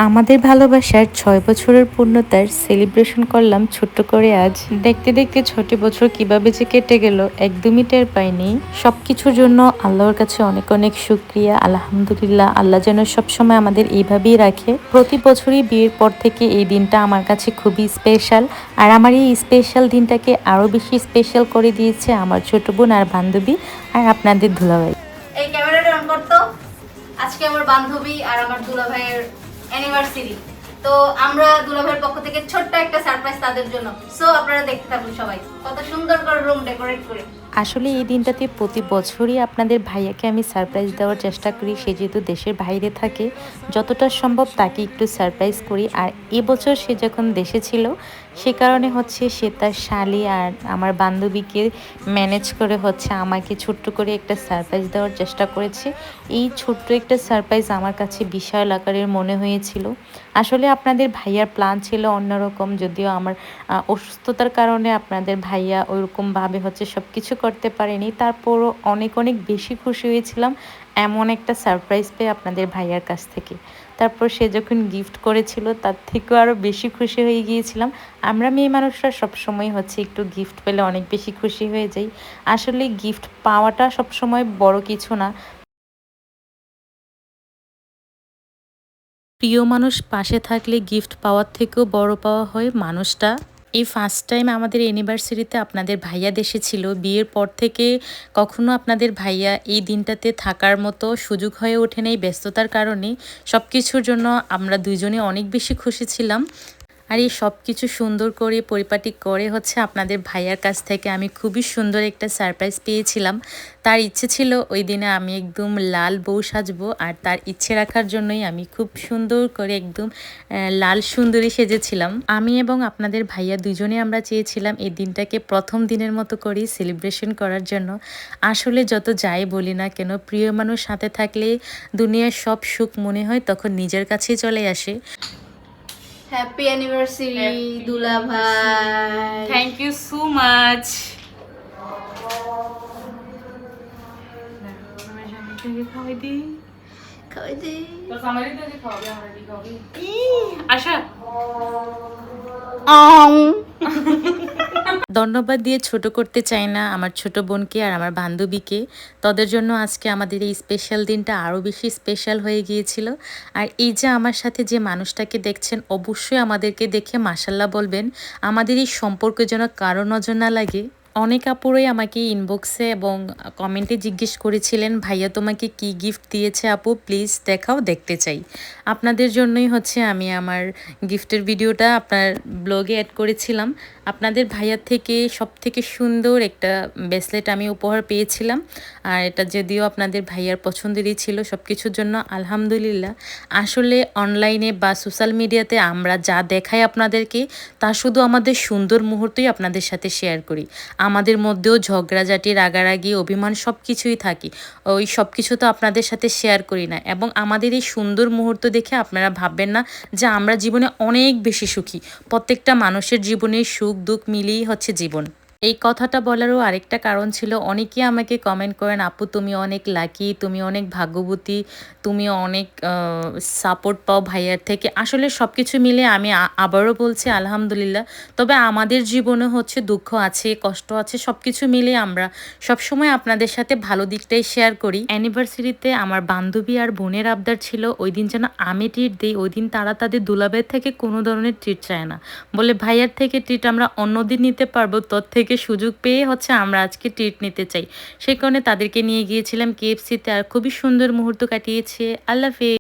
আমাদের ভালোবাসার ৬ বছরের পূর্ণতার সেলিব্রেশন করলাম ছোট্ট করে আজ। দেখতে দেখতে ৬টি বছর কিভাবে যে কেটে গেল একদমই টের পাইনি। সবকিছুর জন্য আল্লাহর কাছে অনেক অনেক শুক্রিয়া, আলহামদুলিল্লাহ। আল্লাহ যেন সবসময় আমাদের এইভাবেই রাখে। প্রতি বছরই বিয়ের পর থেকে এই দিনটা আমার কাছে খুবই স্পেশাল। আর আমার এই স্পেশাল দিনটাকে আরও বেশি স্পেশাল করে দিয়েছে আমার ছোট বোন আর বান্ধবী আর আপনাদের দুলাভাই। এই ক্যামেরাটা অন করতো। আজকে আমার বান্ধবী আর আমার দুলাভাইয়ের অ্যানিভার্সারি, তো আমরা দুলাভাইয়ের পক্ষ থেকে ছোট্ট একটা সারপ্রাইজ তাদের জন্য। সো আপনারা দেখতে থাকুন সবাই কত সুন্দর করে রুম ডেকোরেট করে। আসলে এই দিনটাতে প্রতি বছরই আপনাদের ভাইয়াকে আমি সারপ্রাইজ দেওয়ার চেষ্টা করি। সে যেহেতু দেশের বাইরে থাকে, যতটা সম্ভব তাকে একটু সারপ্রাইজ করি। আর এবছর সে যখন দেশে ছিল, সে কারণে হচ্ছে সে তার শালি আর আমার বান্ধবীকে ম্যানেজ করে হচ্ছে আমাকে ছোট্ট করে একটা সারপ্রাইজ দেওয়ার চেষ্টা করেছে। এই ছোট্ট একটা সারপ্রাইজ আমার কাছে বিশাল আকারের মনে হয়েছিল। আসলে আপনাদের ভাইয়ার প্ল্যান ছিল অন্যরকম, যদিও আমার অসুস্থতার কারণে আপনাদের ভাইয়া ওইরকমভাবে হচ্ছে সব কিছু করতে পারেনি। তারপরও অনেক অনেক বেশি খুশি হয়েছিলাম এমন একটা সারপ্রাইজ পেয়ে আপনাদের ভাইয়ার কাছ থেকে। তারপর সে যখন গিফট করেছিল তার থেকেও আরও বেশি খুশি হয়ে গিয়েছিলাম। আমরা মেয়ে মানুষরা সবসময় হচ্ছে একটু গিফট পেলে অনেক বেশি খুশি হয়ে যাই। আসলে গিফট পাওয়াটা সবসময় বড় কিছু না, প্রিয় মানুষ পাশে থাকলে গিফট পাওয়ার থেকেও বড় পাওয়া হয় মানুষটা। এই ফার্স্ট টাইম আমাদের অ্যানিভার্সারিতে আপনাদের ভাইয়া দেশে ছিল। বিয়ের পর থেকে কখনো আপনাদের ভাইয়া এই দিনটাতে থাকার মতো সুযোগ হয়ে ওঠে নাই ব্যস্ততার কারণে। সব কিছুর জন্য আমরা দুজনে অনেক বেশি খুশি ছিলাম। আর এই সব কিছু সুন্দর করে পরিপাটি করে হচ্ছে আপনাদের ভাইয়ার কাছ থেকে আমি খুবই সুন্দর একটা সারপ্রাইজ পেয়েছিলাম। তার ইচ্ছে ছিল ওই দিনে আমি একদম লাল বউ সাজবো, আর তার ইচ্ছে রাখার জন্যই আমি খুব সুন্দর করে একদম লাল সুন্দরী সেজেছিলাম। আমি এবং আপনাদের ভাইয়া দুজনে আমরা চেয়েছিলাম এই দিনটাকে প্রথম দিনের মতো করেই সেলিব্রেশন করার জন্য। আসলে যত যাই বলি না কেন, প্রিয় মানুষ সাথে থাকলে দুনিয়ার সব সুখ মনে হয় তখন নিজের কাছেই চলে আসে। হ্যাপি অ্যানিভার্সারি দুলাভাই। Thank you so much. খাওয়াই দিই, খাওয়াই দে। আশা ধন্যবাদ দিয়ে ছোট করতে চাই না আমার ছোট বোনকে আর আমার বান্ধবীকে। তাদের জন্য আজকে আমাদের এই স্পেশাল দিনটা আরও বেশি স্পেশাল হয়ে গিয়েছিল। আর এই যে আমার সাথে যে মানুষটাকে দেখছেন, অবশ্যই আমাদেরকে দেখে মাশাল্লাহ বলবেন। আমাদের এই সম্পর্ক যেন কারো নজর না লাগে। অনেক আপুরই আমাকে ইনবক্সে এবং কমেন্টে জিজ্ঞেস করেছিলেন, ভাইয়া তোমাকে কি গিফট দিয়েছে আপু, প্লিজ দেখাও, দেখতে চাই। আপনাদের জন্যই হচ্ছে আমি আমার গিফটের ভিডিওটা আপনার ব্লগে অ্যাড করেছিলাম। আপনাদের ভাইয়ার থেকে সব থেকে সুন্দর একটা ব্রেসলেট আমি উপহার পেয়েছিলাম। আর এটা যদিও আপনাদের ভাইয়ার পছন্দেরই ছিল। সব কিছুর জন্য আলহামদুলিল্লাহ। আসলে অনলাইনে বা সোশ্যাল মিডিয়াতে আমরা যা দেখাই আপনাদেরকে, তা শুধু আমাদের সুন্দর মুহূর্তই আপনাদের সাথে শেয়ার করি। আমাদের মধ্যেও ঝগড়াঝাটি, রাগারাগি, অভিমান সব কিছুই থাকে। ওই সব কিছু তো আপনাদের সাথে শেয়ার করি না। এবং আমাদের এই সুন্দর মুহূর্ত দেখে আপনারা ভাববেন না যে আমরা জীবনে অনেক বেশি সুখী। প্রত্যেকটা মানুষের জীবনে সুখ দুঃখ মিলিয়েই হচ্ছে জীবন। এই কথাটা বলারও আরেকটা কারণ ছিল, অনেকেই আমাকে কমেন্ট করেন, আপু তুমি অনেক লাকি, তুমি অনেক ভাগ্যবতী, তুমি অনেক সাপোর্ট পাও ভাইয়ার থেকে। আসলে সব কিছু মিলে আমি আবারও বলছি আলহামদুলিল্লাহ। তবে আমাদের জীবনে হচ্ছে দুঃখ আছে, কষ্ট আছে, সব কিছু মিলে আমরা সবসময় আপনাদের সাথে ভালো দিকটাই শেয়ার করি। অ্যানিভার্সারিতে আমার বান্ধবী আর বোনের আবদার ছিল ওই দিন যেন আমি ট্রিট দিই। ওই দিন তারা তাদের দুলাভাইয়ের থেকে কোনো ধরনের ট্রিট চায় না, বলে ভাইয়ার থেকে ট্রিট আমরা অন্যদিন নিতে পারবো, তোর থেকে সুযোগ পেয়ে হচ্ছে আমরা আজকে ট্রিট নিতে চাই। সেই কারণে তাদেরকে নিয়ে গিয়েছিলাম KFC-তে, আর খুবই সুন্দর মুহূর্ত কাটিয়েছে। আল্লাহ হাফেজ।